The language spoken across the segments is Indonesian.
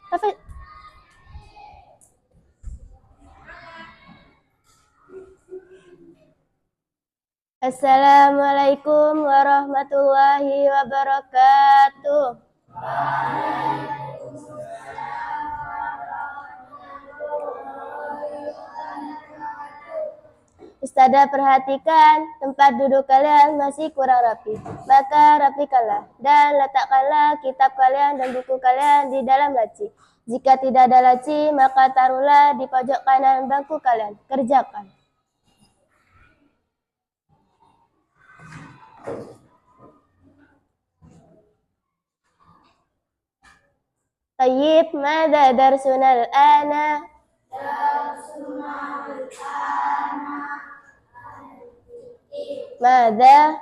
Tapi Assalamualaikum warahmatullahi wabarakatuh. Ustazah perhatikan tempat duduk kalian masih kurang rapi. Maka rapikanlah dan letakkanlah kitab kalian dan buku kalian di dalam laci. Jika tidak ada laci, maka taruhlah di pojok kanan bangku kalian. Kerjakan. Tayyib, mada darsunal ana? Mada?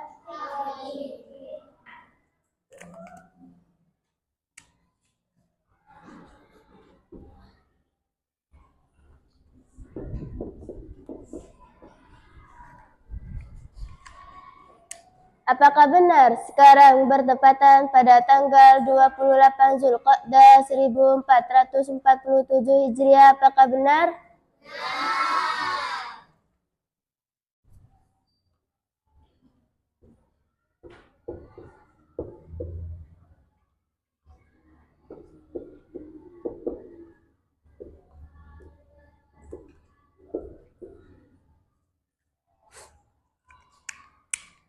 Apakah benar sekarang bertepatan pada tanggal 28 Zulqa'dah 1447 Hijriah? Apakah benar?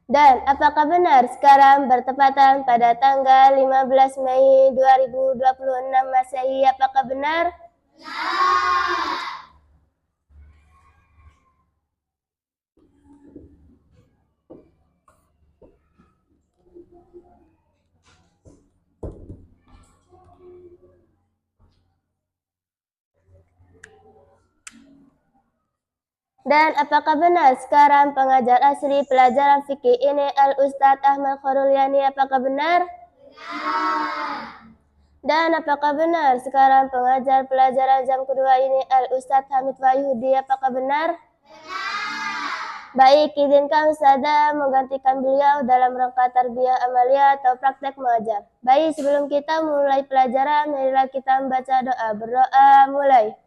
Dan apakah benar sekarang bertepatan pada tanggal 15 Mei 2026 Masehi? Apakah benar? Dan apakah benar sekarang pengajar asli pelajaran fikih ini Al-Ustadz Ahmad Khoruliani? Apakah benar? Dan apakah benar sekarang pengajar pelajaran jam kedua ini Al-Ustadz Hamid Wahyudi? Apakah benar? Baik, izinkan Ustazah menggantikan beliau dalam rangka tarbiyah amaliyah atau praktek mengajar. Baik, sebelum kita mulai pelajaran, marilah kita membaca doa. Berdoa, mulai.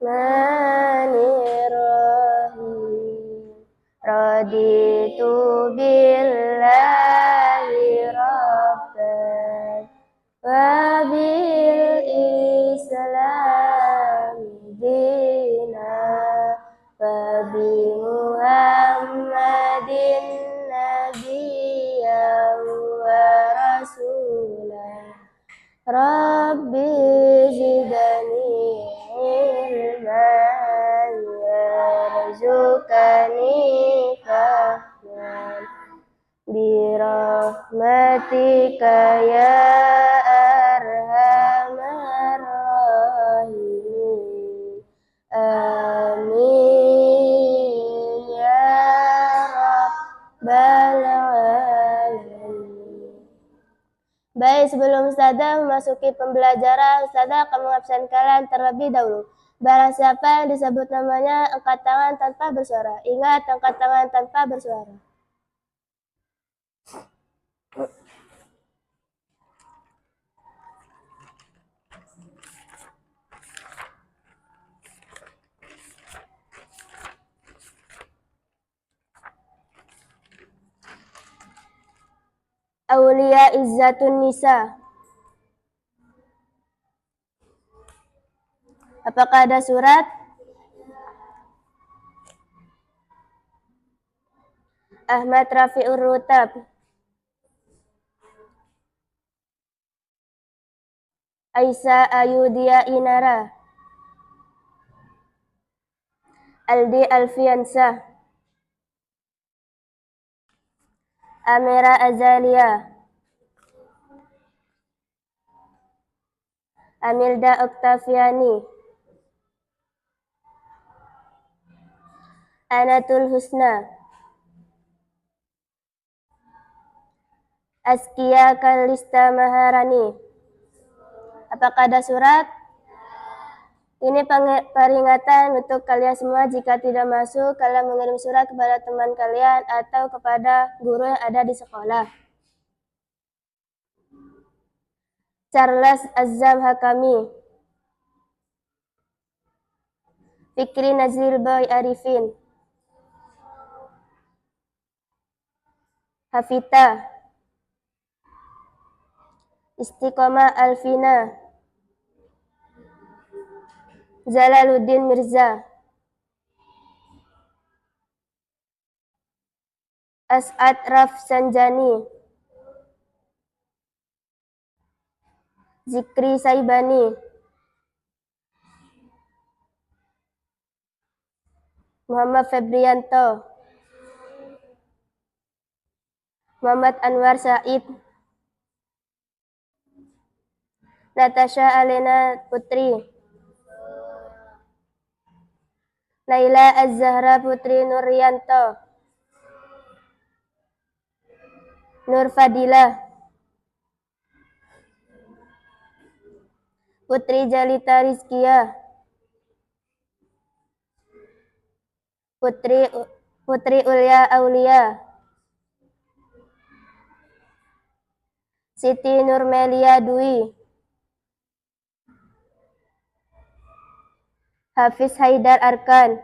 Bismillahirrahmanirrahim. Raditu billahi rabban wa bil islam dina wa bi Muhammadin nabiyyan wa rasulah. Rabbi zidani ilman warzuqani fahman birahmatika ya arhamar rahimin. Amin ya rabbal alamin. Baik, sebelum Ustazah memasuki pembelajaran, Ustazah akan mengabsen kalian terlebih dahulu. Barang siapa yang disebut namanya, angkat tangan tanpa bersuara. Ingat, angkat tangan tanpa bersuara. Aulia Izzatun Nisa. Apakah ada surat? Ahmad Rafi'ur Rutab. Aisyah Ayudia Inara. Aldi Alfiansyah. Amira Azalia. Amilda Oktaviani. Anatul Husna. Askia Kalista Maharani. Apakah ada surat? Ini peringatan untuk kalian semua. Jika tidak masuk, kalian mengirim surat kepada teman kalian atau kepada guru yang ada di sekolah. Charles Azam Hakami, Fikri Nazir Boy Arifin, Hafita, Istiqomah Alvina, Jalaluddin Mirza, As'ad Rafsanjani, Zikri Saibani, Muhammad Febrianto, Muhammad Anwar Said, Natasha Alena Putri, Naila Az-Zahra Putri Nuryanto, Nur Fadilah, Putri Jalita Rizkia, Putri Ulya Aulia, Siti Nurmelia Dwi, Hafiz Haidar Arkan,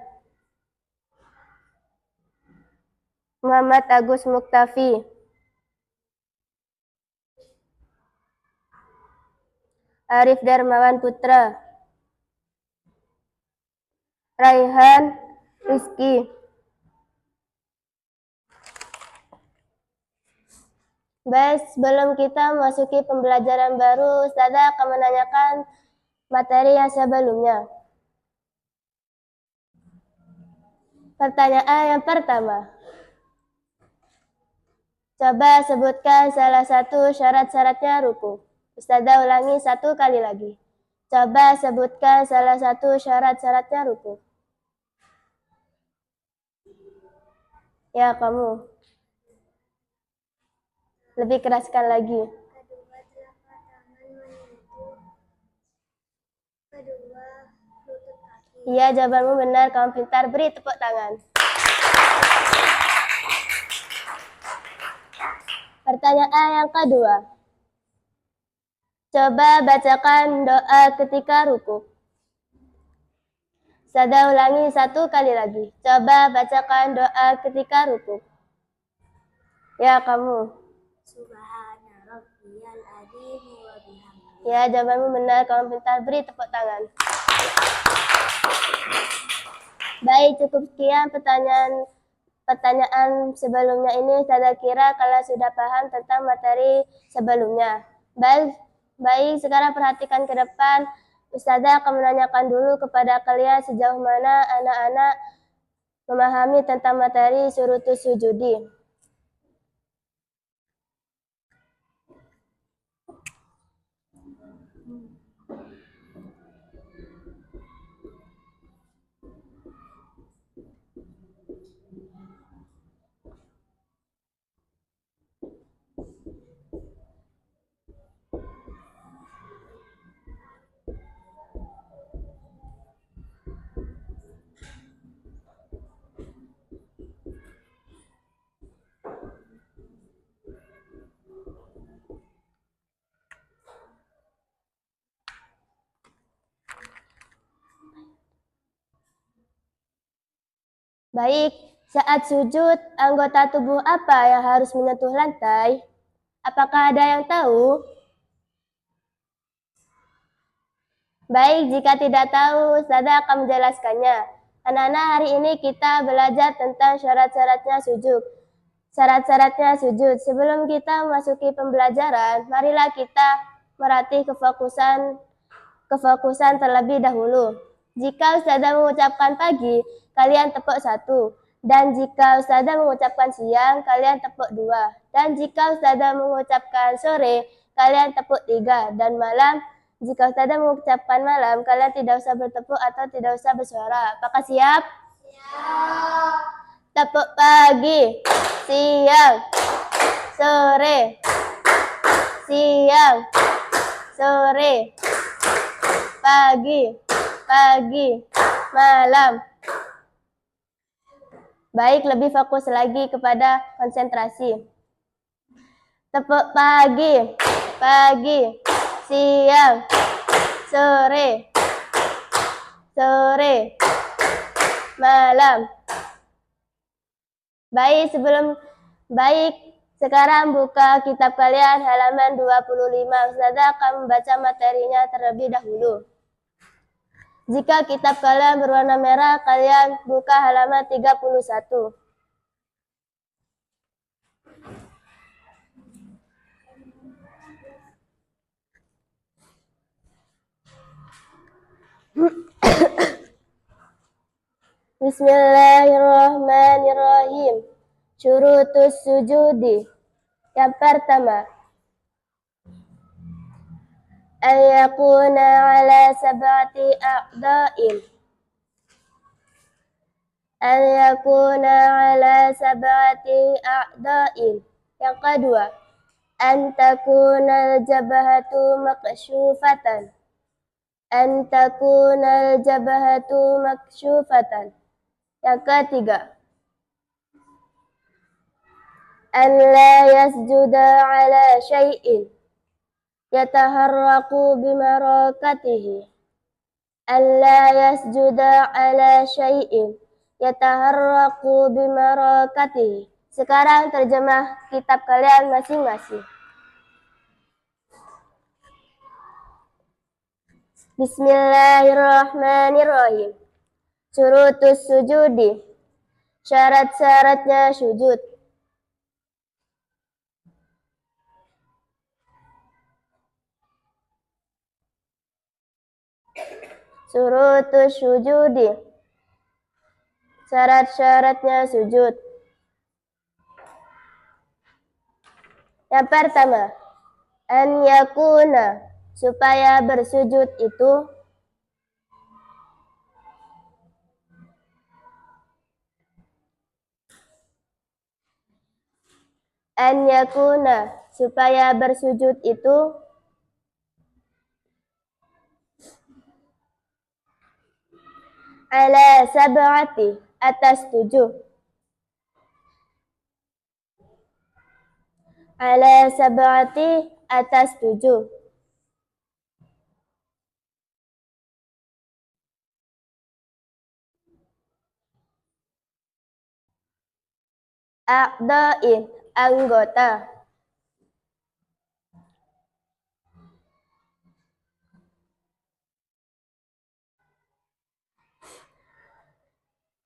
Muhammad Agus Muktafi, Arif Darmawan Putra, Raihan Rizki. Baik, sebelum kita memasuki pembelajaran baru, Ustazah akan menanyakan materi yang sebelumnya. Pertanyaan yang pertama. Coba sebutkan salah satu syarat-syaratnya ruku. Ustazah ulangi 1 kali lagi. Coba sebutkan salah satu syarat-syaratnya ruku. Ya, kamu. Lebih keraskan lagi. Iya, jawabanmu benar. Kamu pintar. Beri tepuk tangan. Pertanyaan yang kedua. Coba bacakan doa ketika ruku. Ustazah ulangi 1 kali lagi. Coba bacakan doa ketika ruku. Ya, kamu. Subhana rabbiyal azim wa bihamdihi. Ya, jawabanmu benar. Kamu pintar. Beri tepuk tangan. Baik, cukup sekian pertanyaan sebelumnya ini. Saya kira kalian sudah paham tentang materi sebelumnya. Baik, sekarang perhatikan ke depan. Ustazah akan menanyakan dulu kepada kalian sejauh mana anak-anak memahami tentang materi syurutus sujudi. Baik, saat sujud, anggota tubuh apa yang harus menyentuh lantai? Apakah ada yang tahu? Baik, jika tidak tahu, Ustazah akan menjelaskannya. Anak-anak, hari ini kita belajar tentang syarat-syaratnya sujud. Syarat-syaratnya sujud. Sebelum kita memasuki pembelajaran, marilah kita melatih kefokusan terlebih dahulu. Jika Ustazah mengucapkan pagi, kalian tepuk 1. Dan jika Ustazah mengucapkan siang, kalian tepuk 2. Dan jika Ustazah mengucapkan sore, kalian tepuk 3. Dan malam, jika Ustazah mengucapkan malam, kalian tidak usah bertepuk atau tidak usah bersuara. Apakah siap? Siap. Tepuk pagi, siang, sore, siang, sore, pagi, pagi, malam. Baik, lebih fokus lagi kepada konsentrasi. Tepuk pagi, pagi, siang, sore, sore, malam. Baik, sekarang buka kitab kalian halaman 25. Ustazah akan membaca materinya terlebih dahulu. Jika kitab kalian berwarna merah, kalian buka halaman 31. Bismillahirrahmanirrahim. Syurutus sujudi. Yang pertama, ayakuna ala sab'ati a'da'in. Ayakuna ala sab'ati a'da'in. Yang kedua, an takuna al-jabhatu maksyufatan. An takuna al-jabhatu maksyufatan. Yang ketiga, an la yasjuda ala syai'in yataharraku bimarakatihi. An la yasjuda ala syai'in yataharraku bimarakatihi. Sekarang terjemah kitab kalian masing-masing. Bismillahirrahmanirrahim. Syurutus sujudi. Syarat-syaratnya sujud. Syurutus sujudi. Syarat-syaratnya sujud. Yang pertama, an yakuna, supaya bersujud itu an yakuna, supaya bersujud itu ala sab'ati, atas 7. Ala sab'ati, atas 7. A'da'in, anggota.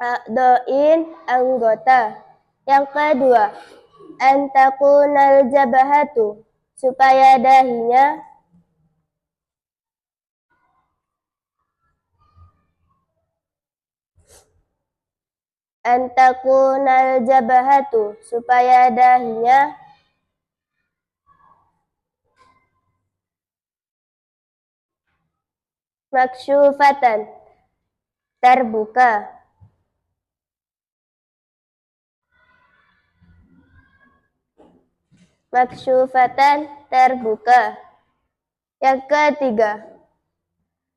A'da'in, anggota. Yang kedua, an takunal jabhatu, supaya dahinya an takunal jabhatu, supaya dahinya maksyufatan, terbuka. Maksyufatan, terbuka. Yang ketiga,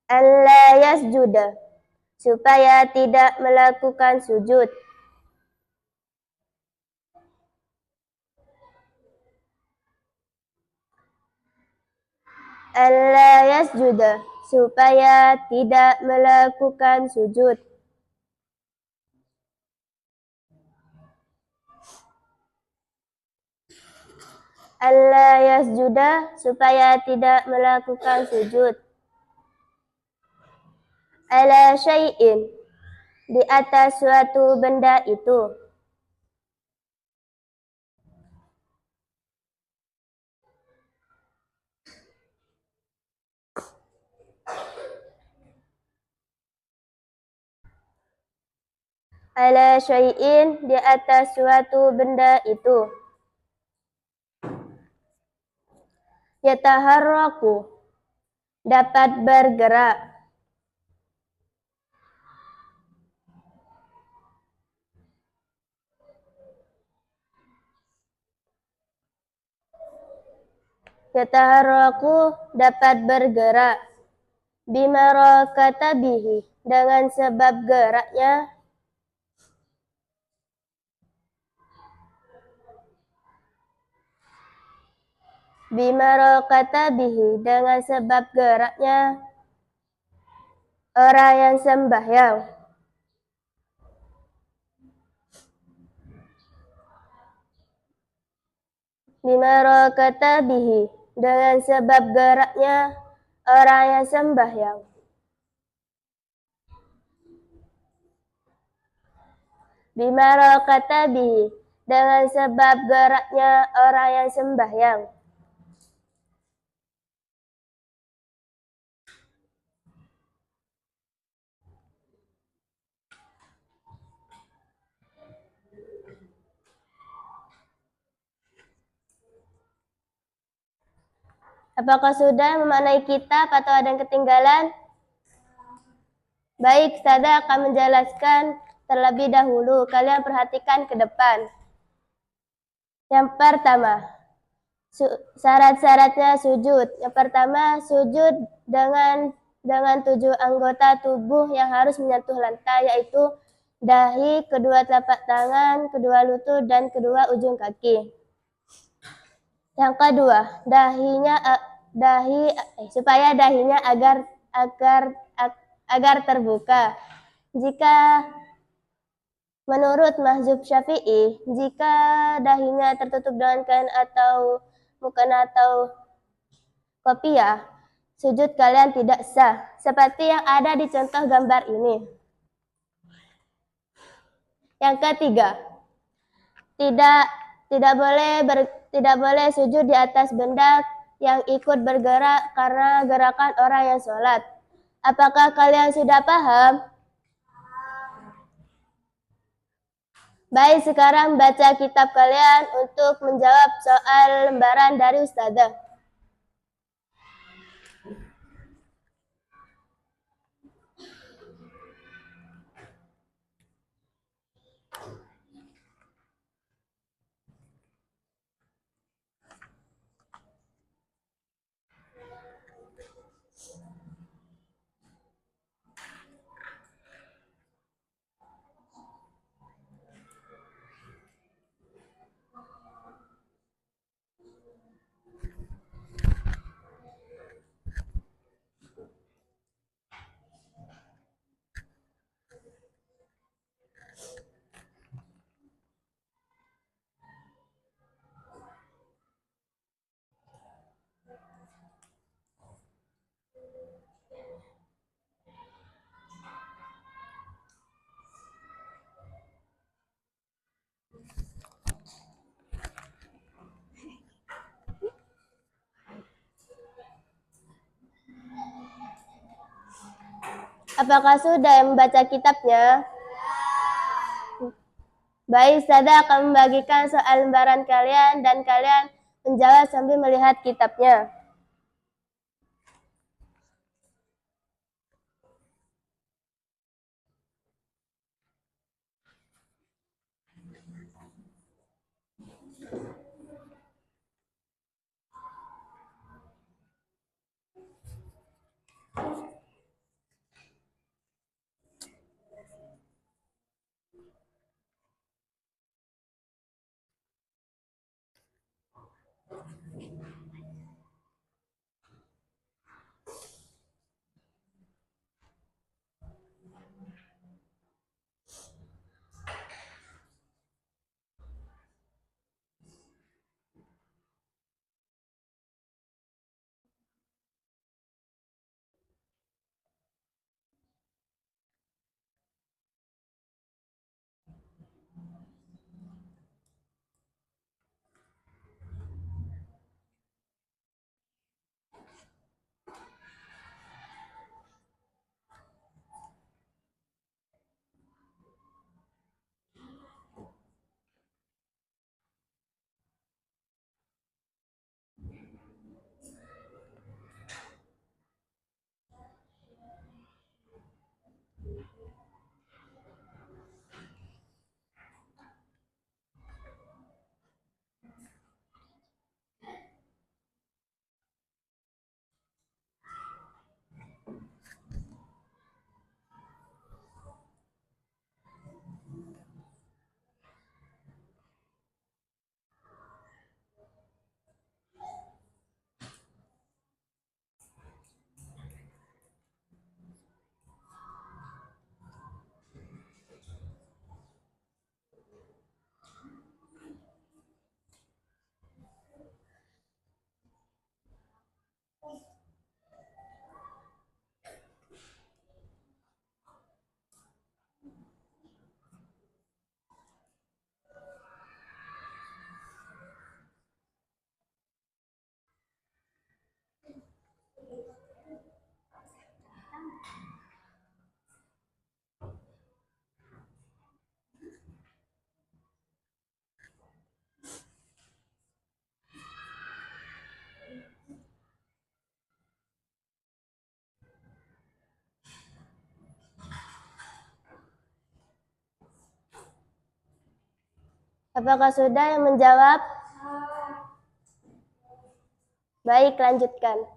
alla yasjuda, supaya tidak melakukan sujud. Alla yasjuda, supaya tidak melakukan sujud. Alla yasjuda, supaya tidak melakukan sujud. Ala syai'in, di atas suatu benda itu. Ala syai'in, di atas suatu benda itu. Yataharraku, dapat bergerak. Yataharraku, dapat bergerak. Bimarakatabihi, dengan sebab geraknya. Bimarakatabihi, dengan sebab geraknya orang yang sembahyang. Bimarakatabihi, dengan sebab geraknya orang yang sembahyang. Bimarakatabihi, dengan sebab geraknya orang yang sembahyang. Apakah sudah memaknai kitab atau ada yang ketinggalan? Baik, saya akan menjelaskan terlebih dahulu. Kalian perhatikan ke depan. Yang pertama, syarat-syaratnya sujud. Yang pertama, sujud dengan 7 anggota tubuh yang harus menyentuh lantai, yaitu dahi, kedua telapak tangan, kedua lutut, dan kedua ujung kaki. Yang kedua, supaya dahinya agar terbuka. Jika menurut mazhab Syafi'i, jika dahinya tertutup dengan kain atau mukena atau kopiah, sujud kalian tidak sah, seperti yang ada di contoh gambar ini. Yang ketiga, tidak boleh sujud di atas benda yang ikut bergerak karena gerakan orang yang sholat. Apakah kalian sudah paham? Baik, sekarang baca kitab kalian untuk menjawab soal lembaran dari Ustazah. Apakah sudah membaca kitabnya? Baik, saya akan membagikan soal lembaran kalian dan kalian menjawab sambil melihat kitabnya. Apakah sudah yang menjawab? Baik, lanjutkan.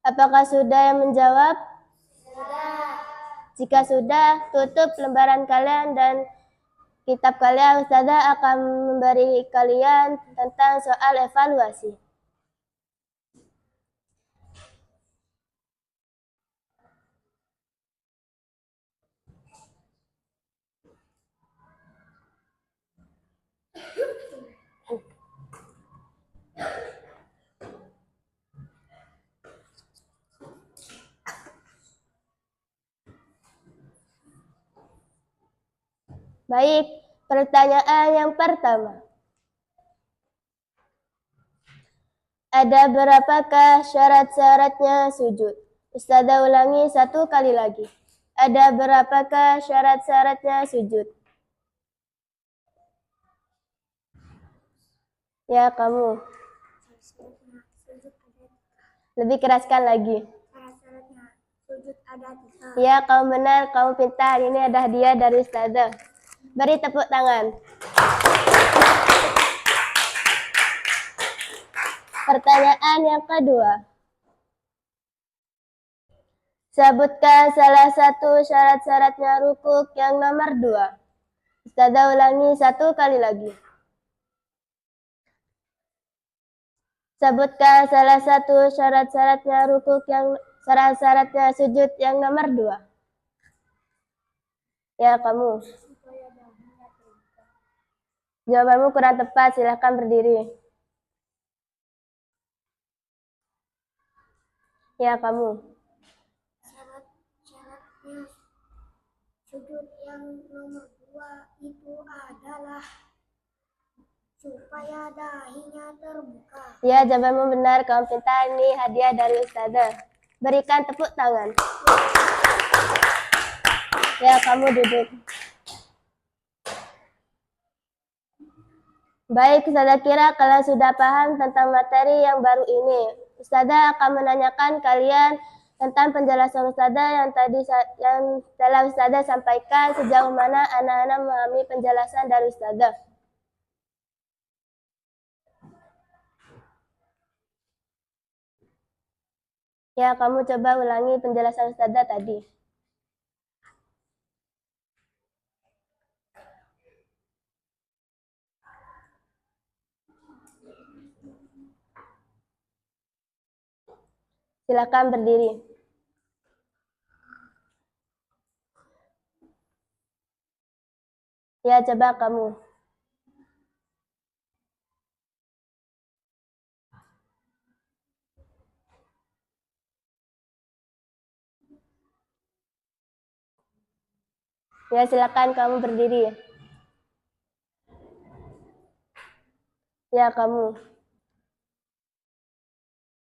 Apakah sudah yang menjawab? Sudah. Jika sudah, tutup lembaran kalian dan kitab kalian. Ustazah akan memberi kalian tentang soal evaluasi. Baik, pertanyaan yang pertama. Ada berapakah syarat-syaratnya sujud? Ustazah ulangi 1 kali lagi. Ada berapakah syarat-syaratnya sujud? Ya, kamu. Syarat-syaratnya sujud ada. Lebih keraskan lagi. Syarat-syaratnya sujud ada 3. Ya, kamu benar, kamu pintar. Ini ada hadiah dari Ustazah. Beri tepuk tangan. Pertanyaan yang kedua. Sebutkan salah satu syarat-syaratnya rukuk yang nomor 2. Ustazah ulangi 1 kali lagi. Sebutkan salah satu syarat-syaratnya rukuk yang syarat-syaratnya sujud yang nomor 2. Ya, kamu. Jawabanmu kurang tepat, silahkan berdiri. Ya, kamu. Syarat-syaratnya sujud yang nomor 2 itu adalah supaya dahinya terbuka. Ya, jawabanmu benar, kamu pintar. Ini hadiah dari Ustazah. Berikan tepuk tangan. Ya, kamu duduk. Baik, Ustazah kira kalian sudah paham tentang materi yang baru ini. Ustazah akan menanyakan kalian tentang penjelasan Ustazah yang telah Ustazah sampaikan, sejauh mana anak-anak memahami penjelasan dari Ustazah. Ya, kamu coba ulangi penjelasan Ustazah tadi. Silakan berdiri. Ya, coba kamu. Ya, silakan kamu berdiri. Ya, kamu.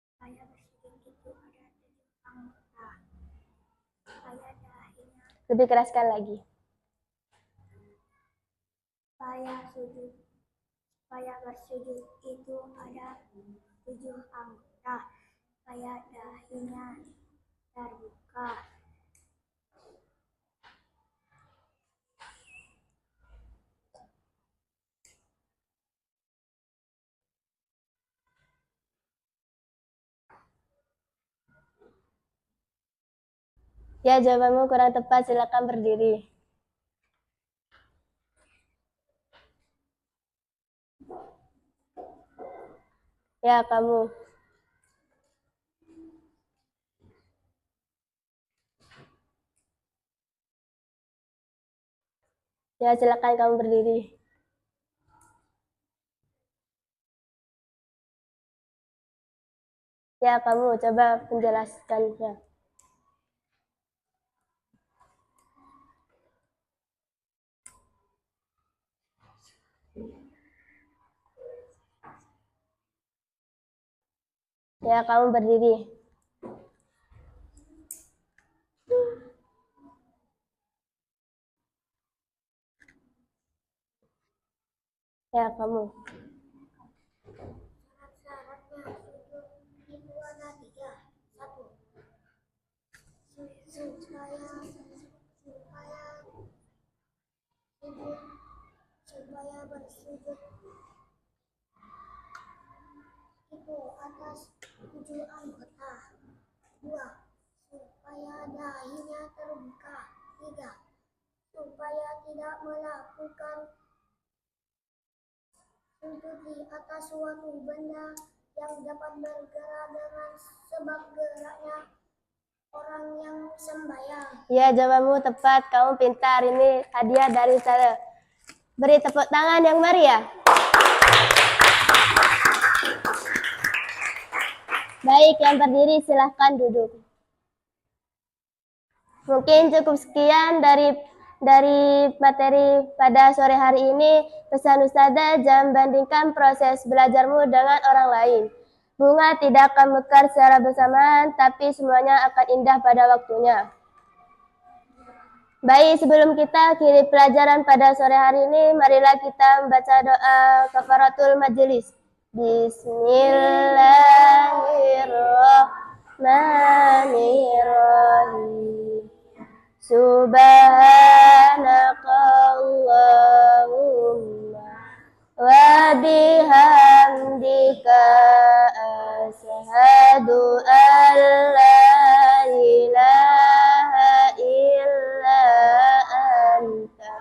Supaya bersujud itu ada 7 anggota. Supaya dahinya Lebih keraskan lagi. Supaya bersujud itu ada 7 anggota. Supaya dahinya terbuka. Ya, jawabanmu kurang tepat. Silakan berdiri. Ya, kamu. Ya, silakan kamu berdiri. Ya, kamu coba menjelaskannya. Ya, kamu berdiri. Ya, kamu. Syarat-syaratnya sujud itu ada 3. 1. Supaya bersujud itu atas 7 anggota. 2. Supaya dahinya terbuka. 3. Supaya tidak melakukan sujud di atas suatu benda yang dapat bergerak dengan sebab geraknya orang yang sembahyang. Ya, jawabanmu tepat. Kamu pintar. Ini hadiah dari saya. Beri tepuk tangan yang meriah. Baik, yang berdiri silahkan duduk. Mungkin cukup sekian dari materi pada sore hari ini. Pesan Ustazah, jangan bandingkan proses belajarmu dengan orang lain. Bunga tidak akan mekar secara bersamaan, tapi semuanya akan indah pada waktunya. Baik, sebelum kita akhiri pelajaran pada sore hari ini, marilah kita membaca doa kafaratul majelis. Bismillahirrahmanirrahim. Subhanakallahumma wa bihamdika asyhadu an la ilaha illa anta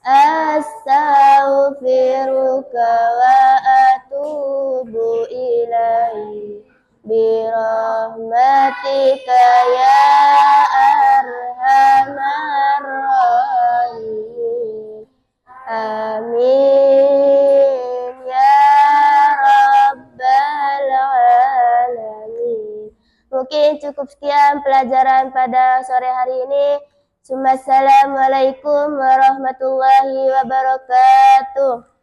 astaghfiruka wa atubu ilaihi birahmatika ya arhamar rahimin. Amin ya rabbal alamin. Mungkin cukup sekian pelajaran pada sore hari ini. Assalamualaikum warahmatullahi wabarakatuh.